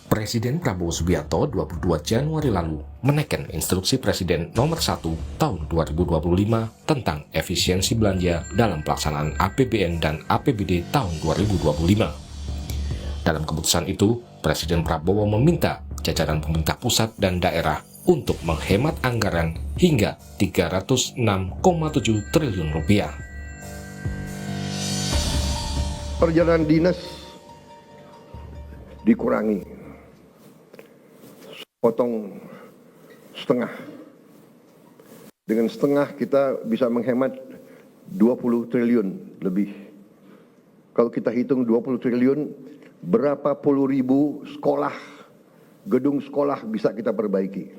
Presiden Prabowo Subianto 22 Januari lalu menekan instruksi Presiden nomor 1 tahun 2025 tentang efisiensi belanja dalam pelaksanaan APBN dan APBD tahun 2025. Dalam keputusan itu, Presiden Prabowo meminta jajaran pemerintah pusat dan daerah untuk menghemat anggaran hingga 306,7 triliun rupiah. Perjalanan dinas dikurangi, potong setengah. Dengan setengah kita bisa menghemat 20 triliun lebih. Kalau kita hitung 20 triliun, berapa puluh ribu sekolah, gedung sekolah bisa kita perbaiki.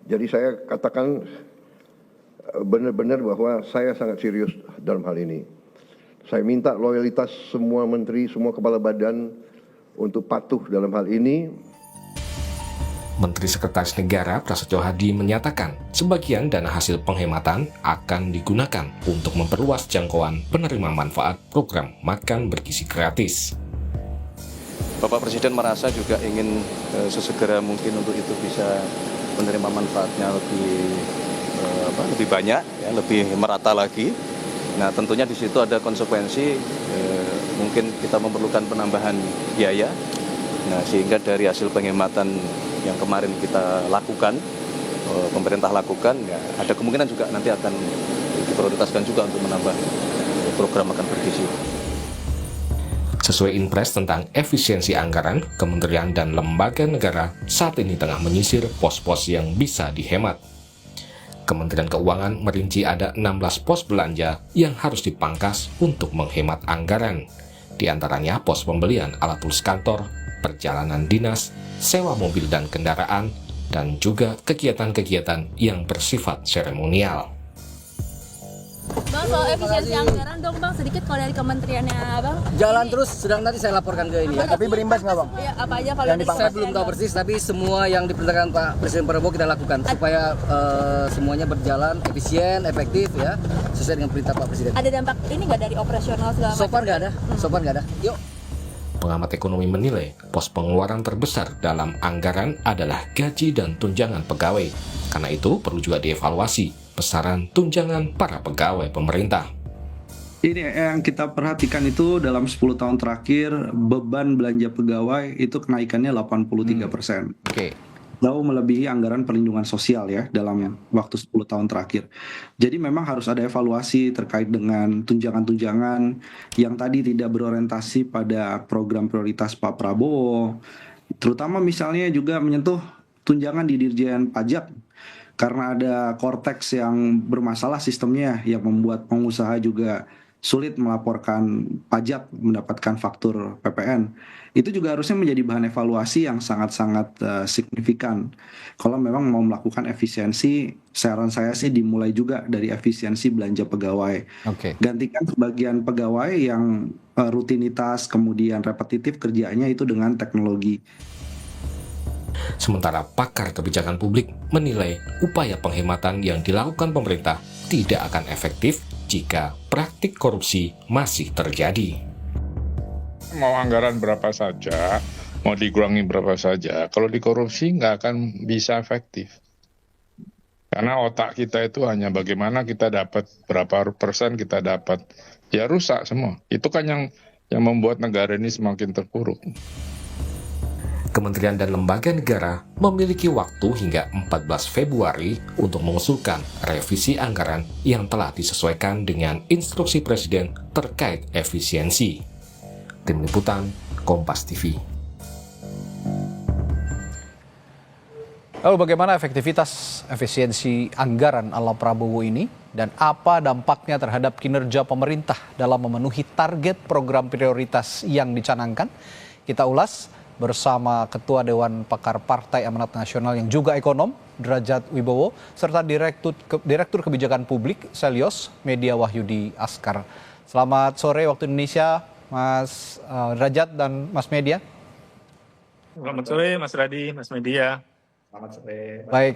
Jadi saya katakan benar-benar bahwa saya sangat serius dalam hal ini. Saya minta loyalitas semua menteri, semua kepala badan untuk patuh dalam hal ini. Menteri Sekretaris Negara Prasetyo Hadi menyatakan sebagian dana hasil penghematan akan digunakan untuk memperluas jangkauan penerima manfaat program makan bergizi gratis. Bapak Presiden merasa juga ingin sesegera mungkin untuk itu bisa menerima manfaatnya lebih banyak, ya, lebih merata lagi. Nah, tentunya di situ ada konsekuensi, mungkin kita memerlukan penambahan biaya. Nah, sehingga dari hasil penghematan yang kemarin kita lakukan, pemerintah lakukan, ya, ada kemungkinan juga nanti akan diprioritaskan juga untuk menambah program makan bergizi. Sesuai Inpres tentang efisiensi anggaran, kementerian dan lembaga negara saat ini tengah menyisir pos-pos yang bisa dihemat. Kementerian Keuangan merinci ada 16 pos belanja yang harus dipangkas untuk menghemat anggaran. Di antaranya pos pembelian alat tulis kantor, perjalanan dinas, sewa mobil dan kendaraan, dan juga kegiatan-kegiatan yang bersifat seremonial. Bang, soal efisiensi anggaran dong Bang, sedikit kalau dari kementeriannya Bang. Jalan terus, sedang nanti saya laporkan ke ini ya. Tapi berimbas nggak Bang? Ya, apa aja kalau Saya belum tahu persis, tapi semua yang diperintahkan Pak Presiden Prabowo kita lakukan supaya semuanya berjalan efisien, efektif ya, sesuai dengan perintah Pak Presiden. Ada dampak ini nggak dari operasional segala macam? So far nggak ada. Yuk. Pengamat ekonomi menilai pos pengeluaran terbesar dalam anggaran adalah gaji dan tunjangan pegawai. Karena itu perlu juga dievaluasi besaran tunjangan para pegawai pemerintah. Ini yang kita perhatikan itu dalam 10 tahun terakhir beban belanja pegawai itu kenaikannya 83%. Oke. Jauh melebihi anggaran perlindungan sosial ya dalam waktu 10 tahun terakhir. Jadi memang harus ada evaluasi terkait dengan tunjangan-tunjangan yang tadi tidak berorientasi pada program prioritas Pak Prabowo. Terutama misalnya juga menyentuh tunjangan di Dirjen Pajak. Karena ada Cortex yang bermasalah sistemnya yang membuat pengusaha juga sulit melaporkan pajak, mendapatkan faktur PPN. Itu juga harusnya menjadi bahan evaluasi yang sangat-sangat signifikan. Kalau memang mau melakukan efisiensi, saran saya sih dimulai juga dari efisiensi belanja pegawai. Oke. Gantikan sebagian pegawai yang rutinitas kemudian repetitif kerjanya itu dengan teknologi. Sementara pakar kebijakan publik menilai upaya penghematan yang dilakukan pemerintah tidak akan efektif jika praktik korupsi masih terjadi. Mau anggaran berapa saja, mau dikurangi berapa saja, kalau dikorupsi nggak akan bisa efektif. Karena otak kita itu hanya bagaimana kita dapat, berapa persen kita dapat. Ya rusak semua. Itu kan yang membuat negara ini semakin terpuruk. Kementerian dan lembaga negara memiliki waktu hingga 14 Februari untuk mengusulkan revisi anggaran yang telah disesuaikan dengan instruksi Presiden terkait efisiensi. Tim Liputan, Kompas TV. Lalu bagaimana efektivitas efisiensi anggaran ala Prabowo ini dan apa dampaknya terhadap kinerja pemerintah dalam memenuhi target program prioritas yang dicanangkan? Kita ulas bersama Ketua Dewan Pakar Partai Amanat Nasional yang juga ekonom, Derajat Wibowo, serta Direktur Kebijakan Publik, Selyos, Media Wahyudi Askar. Selamat sore waktu Indonesia, Mas Derajat dan Mas Media. Selamat sore Mas Radi, Mas Media. Selamat sore. Baik,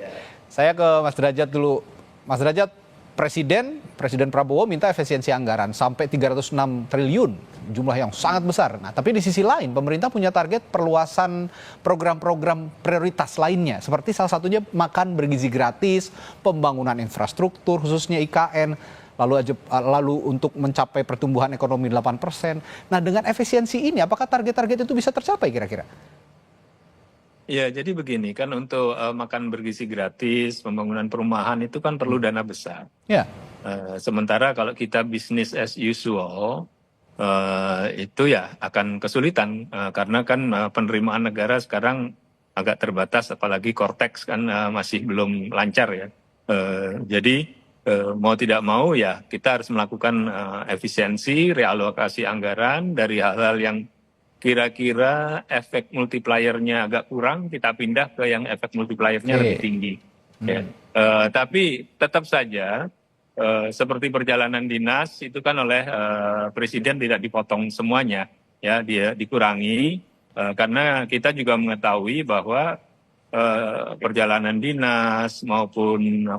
saya ke Mas Derajat dulu. Mas Derajat, Presiden Prabowo minta efisiensi anggaran sampai 306 triliun, jumlah yang sangat besar. Nah, tapi di sisi lain pemerintah punya target perluasan program-program prioritas lainnya, seperti salah satunya makan bergizi gratis, pembangunan infrastruktur khususnya IKN, lalu untuk mencapai pertumbuhan ekonomi 8%. Nah, dengan efisiensi ini apakah target-target itu bisa tercapai kira-kira? Ya, jadi begini kan untuk makan bergizi gratis, pembangunan perumahan itu kan perlu dana besar. Ya. Sementara kalau kita bisnis as usual, itu ya akan kesulitan karena kan penerimaan negara sekarang agak terbatas, apalagi Cortex kan masih belum lancar ya. Jadi mau tidak mau ya kita harus melakukan efisiensi, realokasi anggaran dari hal-hal yang kira-kira efek multipliernya agak kurang, kita pindah ke yang efek multipliernya lebih tinggi. Ya. Tapi tetap saja seperti perjalanan dinas itu kan oleh presiden tidak dipotong semuanya, ya dia dikurangi karena kita juga mengetahui bahwa perjalanan dinas maupun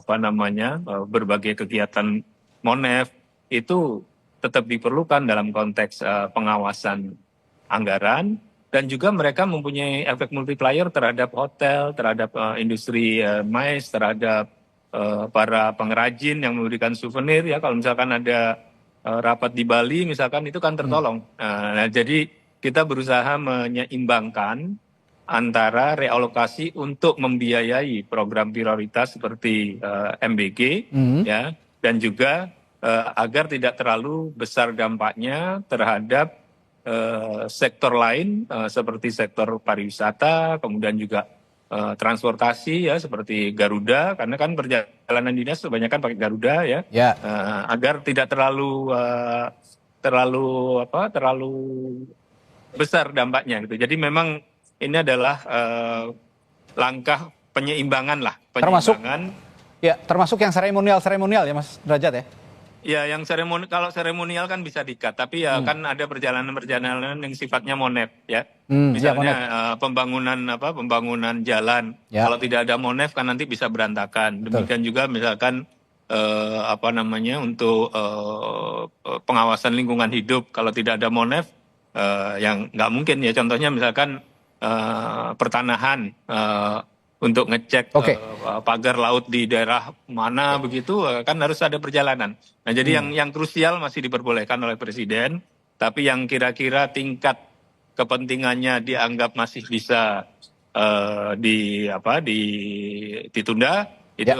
berbagai kegiatan Monef itu tetap diperlukan dalam konteks pengawasan anggaran, dan juga mereka mempunyai efek multiplier terhadap hotel, terhadap industri mais, terhadap para pengrajin yang memberikan souvenir ya. Kalau misalkan ada rapat di Bali misalkan, itu kan tertolong. Nah, jadi kita berusaha menyeimbangkan antara realokasi untuk membiayai program prioritas seperti MBG ya, dan juga agar tidak terlalu besar dampaknya terhadap sektor lain seperti sektor pariwisata, kemudian juga transportasi ya seperti Garuda, karena kan perjalanan dinas kebanyakan pakai Garuda ya, agar tidak terlalu besar dampaknya gitu. Jadi memang ini adalah langkah penyeimbangan lah, termasuk yang seremonial ya Mas Derajat ya. Ya, yang kalau seremonial kan bisa di-cut, tapi ya kan ada perjalanan-perjalanan yang sifatnya Monef ya. Misalnya pembangunan jalan. Ya. Kalau tidak ada Monef kan nanti bisa berantakan. Demikian juga misalkan untuk pengawasan lingkungan hidup, kalau tidak ada Monef yang nggak mungkin ya. Contohnya misalkan pertanahan, untuk ngecek pagar laut di daerah mana begitu kan harus ada perjalanan. Nah, jadi yang krusial masih diperbolehkan oleh presiden, tapi yang kira-kira tingkat kepentingannya dianggap masih bisa ditunda itu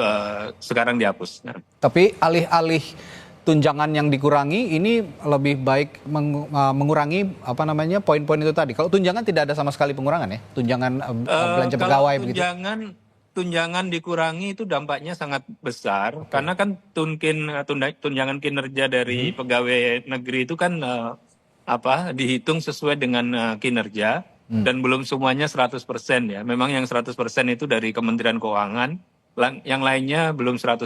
sekarang dihapus. Nah. Tapi alih-alih tunjangan yang dikurangi, ini lebih baik mengurangi poin-poin itu tadi. Kalau tunjangan tidak ada sama sekali pengurangan ya, tunjangan belanja pegawai begitu. Tunjangan dikurangi itu dampaknya sangat besar, karena kan tunjangan kinerja dari pegawai negeri itu kan dihitung sesuai dengan kinerja dan belum semuanya 100% ya. Memang yang 100% itu dari Kementerian Keuangan, yang lainnya belum 100%.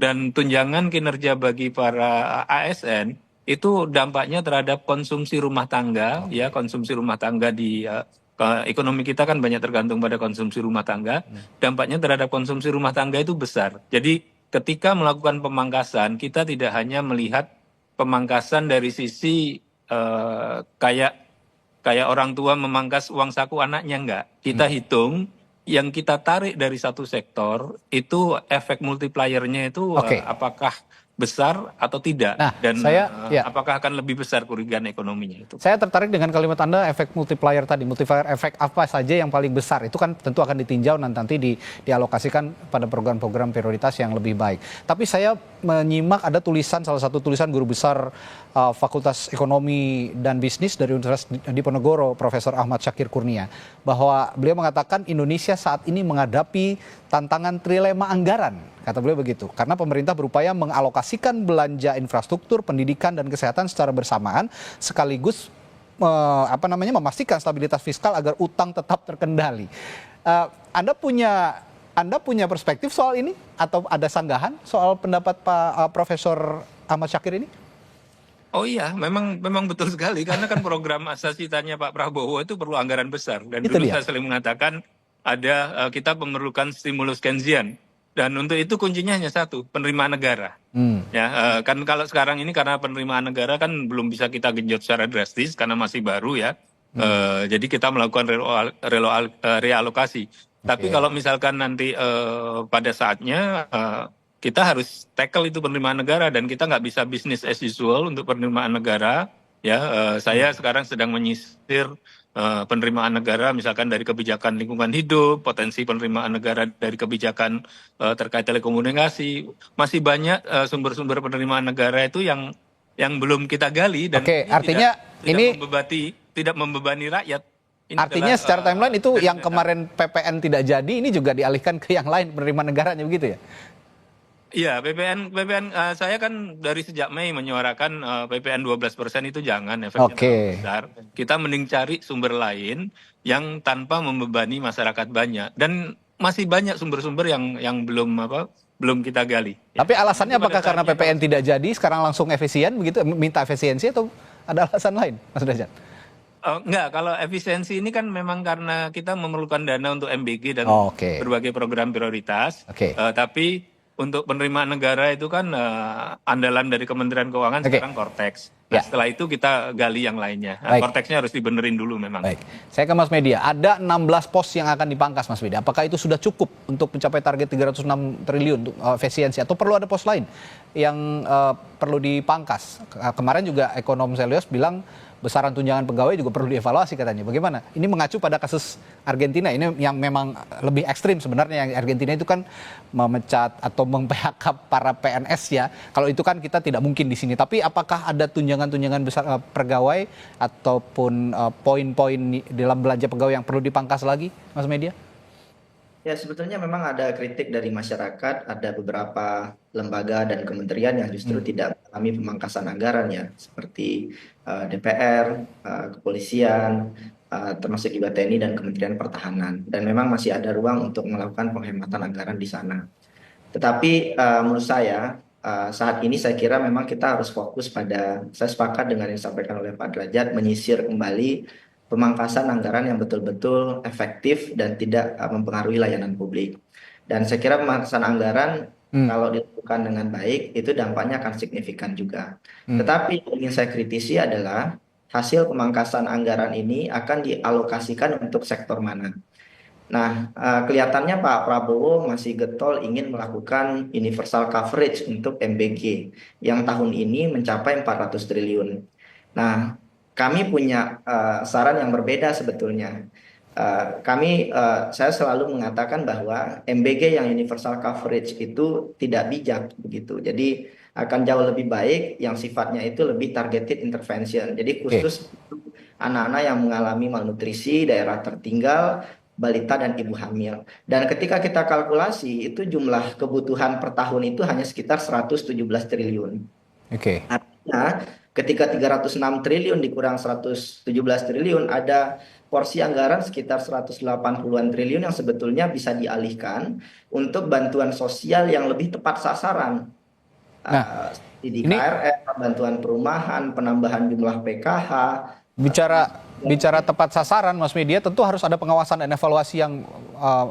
Dan tunjangan kinerja bagi para ASN itu dampaknya terhadap konsumsi rumah tangga, ya konsumsi rumah tangga di ekonomi kita kan banyak tergantung pada konsumsi rumah tangga. Dampaknya terhadap konsumsi rumah tangga itu besar. Jadi ketika melakukan pemangkasan, kita tidak hanya melihat pemangkasan dari sisi kayak orang tua memangkas uang saku anaknya, enggak. Kita hitung yang kita tarik dari satu sektor itu efek multipliernya itu apakah besar atau tidak, dan apakah akan lebih besar kerugian ekonominya itu. Saya tertarik dengan kalimat Anda, efek multiplier tadi. Multiplier efek apa saja yang paling besar itu kan tentu akan ditinjau nanti dialokasikan pada program-program prioritas yang lebih baik. Tapi saya menyimak ada salah satu tulisan guru besar Fakultas Ekonomi dan Bisnis dari Universitas Diponegoro, Profesor Ahmad Syakir Kurnia, bahwa beliau mengatakan Indonesia saat ini menghadapi tantangan trilema anggaran, kata beliau begitu, karena pemerintah berupaya mengalokasikan belanja infrastruktur, pendidikan dan kesehatan secara bersamaan, sekaligus memastikan stabilitas fiskal agar utang tetap terkendali. Anda punya perspektif soal ini atau ada sanggahan soal pendapat Pak Profesor Ahmad Syakir ini? Oh iya, memang betul sekali, karena kan program asas-citanya Pak Prabowo itu perlu anggaran besar, dan dulu saya sering mengatakan kita memerlukan stimulus Keynesian. Dan untuk itu kuncinya hanya satu, penerimaan negara. Ya, kan kalau sekarang ini karena penerimaan negara kan belum bisa kita genjot secara drastis karena masih baru ya. Jadi kita melakukan realokasi. Tapi kalau misalkan nanti pada saatnya kita harus tackle itu penerimaan negara dan kita nggak bisa business as usual untuk penerimaan negara. Ya, saya sekarang sedang menyisir penerimaan negara misalkan dari kebijakan lingkungan hidup, potensi penerimaan negara dari kebijakan terkait telekomunikasi, masih banyak sumber-sumber penerimaan negara itu yang belum kita gali dan artinya tidak membebani rakyat. Ini artinya adalah, secara timeline itu yang kemarin PPN tidak jadi ini juga dialihkan ke yang lain penerimaan negaranya begitu ya? Iya, PPN saya kan dari sejak Mei menyuarakan PPN 12% itu jangan efeknya terlalu besar. Kita mending cari sumber lain yang tanpa membebani masyarakat banyak dan masih banyak sumber-sumber yang belum kita gali. Tapi alasannya apakah karena PPN tidak jadi sekarang langsung efisien begitu, minta efisiensi atau ada alasan lain, Mas Derajat? Enggak, kalau efisiensi ini kan memang karena kita memerlukan dana untuk MBG dan berbagai program prioritas. Tapi untuk penerimaan negara itu kan andalan dari Kementerian Keuangan sekarang Kortex. Nah, setelah itu kita gali yang lainnya. Korteksnya harus dibenerin dulu memang. Baik, saya ke Mas Media. Ada 16 pos yang akan dipangkas, Mas Media. Apakah itu sudah cukup untuk mencapai target 306 triliun untuk efisiensi atau perlu ada pos lain yang perlu dipangkas? Kemarin juga ekonom Selios bilang besaran tunjangan pegawai juga perlu dievaluasi katanya. Bagaimana? Ini mengacu pada kasus Argentina ini yang memang lebih ekstrim sebenarnya. Yang Argentina itu kan memecat atau mem-PHK para PNS ya. Kalau itu kan kita tidak mungkin di sini. Tapi apakah ada tunjangan-tunjangan besar pegawai ataupun poin-poin dalam belanja pegawai yang perlu dipangkas lagi, Mas Media? Ya, sebetulnya memang ada kritik dari masyarakat, ada beberapa lembaga dan kementerian yang justru tidak mengalami pemangkasan anggaran ya, seperti DPR, kepolisian, termasuk juga TNI dan Kementerian Pertahanan. Dan memang masih ada ruang untuk melakukan penghematan anggaran di sana. Tetapi menurut saya, saat ini saya kira memang kita harus fokus pada, saya sepakat dengan yang disampaikan oleh Pak Derajat, menyisir kembali pemangkasan anggaran yang betul-betul efektif dan tidak mempengaruhi layanan publik. Dan saya kira pemangkasan anggaran kalau dilakukan dengan baik itu dampaknya akan signifikan juga. Tetapi yang ingin saya kritisi adalah hasil pemangkasan anggaran ini akan dialokasikan untuk sektor mana. Nah, kelihatannya Pak Prabowo masih getol ingin melakukan universal coverage untuk MBG yang tahun ini mencapai 400 triliun. Nah, kami punya saran yang berbeda sebetulnya. Saya selalu mengatakan bahwa MBG yang universal coverage itu tidak bijak begitu. Jadi akan jauh lebih baik yang sifatnya itu lebih targeted intervention. Jadi khusus anak-anak yang mengalami malnutrisi, daerah tertinggal, balita dan ibu hamil. Dan ketika kita kalkulasi itu jumlah kebutuhan per tahun itu hanya sekitar 117 triliun. Artinya ketika 306 triliun dikurang 117 triliun, ada porsi anggaran sekitar 180-an triliun yang sebetulnya bisa dialihkan untuk bantuan sosial yang lebih tepat sasaran. Di KRR, bantuan perumahan, penambahan jumlah PKH. Bicara tepat sasaran, Mas Media, tentu harus ada pengawasan dan evaluasi yang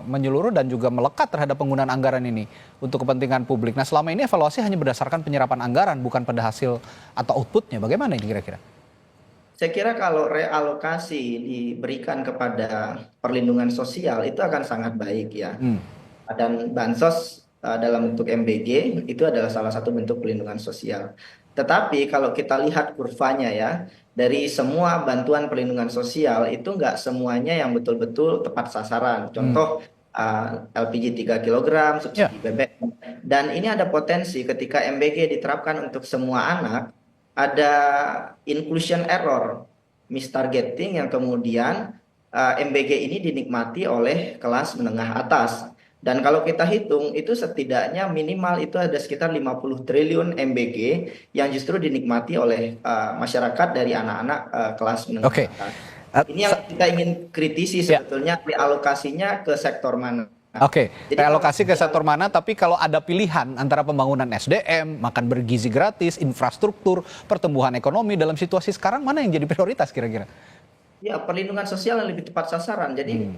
menyeluruh dan juga melekat terhadap penggunaan anggaran ini untuk kepentingan publik. Nah, selama ini evaluasi hanya berdasarkan penyerapan anggaran, bukan pada hasil atau outputnya. Bagaimana ini kira-kira? Saya kira kalau realokasi diberikan kepada perlindungan sosial itu akan sangat baik ya. Dan bansos dalam bentuk MBG itu adalah salah satu bentuk perlindungan sosial. Tetapi kalau kita lihat kurvanya ya, dari semua bantuan perlindungan sosial itu nggak semuanya yang betul-betul tepat sasaran. Contoh LPG 3 kg, subsidi BBM. Dan ini ada potensi ketika MBG diterapkan untuk semua anak, ada inclusion error, mistargeting yang kemudian MBG ini dinikmati oleh kelas menengah atas. Dan kalau kita hitung itu setidaknya minimal itu ada sekitar 50 triliun MBG yang justru dinikmati oleh masyarakat dari anak-anak kelas menengah atas. Ini yang kita ingin kritisi sebetulnya, realokasinya ke sektor mana. Realokasi ke sektor mana, tapi kalau ada pilihan antara pembangunan SDM, makan bergizi gratis, infrastruktur, pertumbuhan ekonomi dalam situasi sekarang, mana yang jadi prioritas kira-kira? Ya, perlindungan sosial yang lebih tepat sasaran. Jadi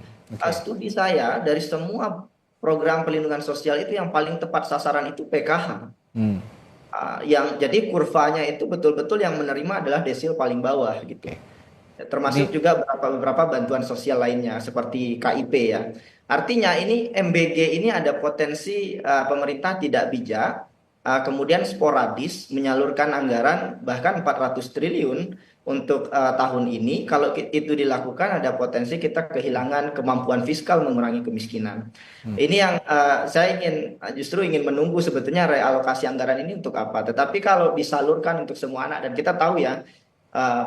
studi saya dari semua program pelindungan sosial itu yang paling tepat sasaran itu PKH. Hmm. Yang jadi kurvanya itu betul-betul yang menerima adalah desil paling bawah gitu. Termasuk juga beberapa bantuan sosial lainnya seperti KIP ya. Artinya ini MBG ini ada potensi pemerintah tidak bijak, kemudian sporadis menyalurkan anggaran bahkan 400 triliun untuk tahun ini. Kalau itu dilakukan ada potensi kita kehilangan kemampuan fiskal mengurangi kemiskinan. Ini yang saya justru ingin menunggu sebetulnya realokasi anggaran ini untuk apa. Tetapi kalau disalurkan untuk semua anak, dan kita tahu ya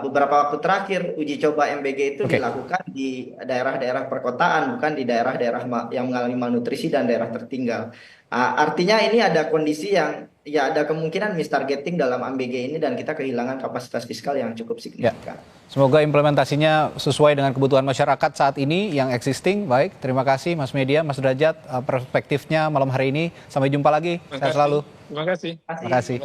beberapa waktu terakhir uji coba MBG itu dilakukan di daerah-daerah perkotaan, bukan di daerah-daerah yang mengalami malnutrisi dan daerah tertinggal. Artinya ini ada kondisi yang ya ada kemungkinan mistargeting dalam MBG ini dan kita kehilangan kapasitas fiskal yang cukup signifikan. Semoga implementasinya sesuai dengan kebutuhan masyarakat saat ini yang existing. Baik, terima kasih Mas Media, Mas Derajat, perspektifnya malam hari ini. Sampai jumpa lagi. Sehat selalu. Terima kasih. Terima kasih.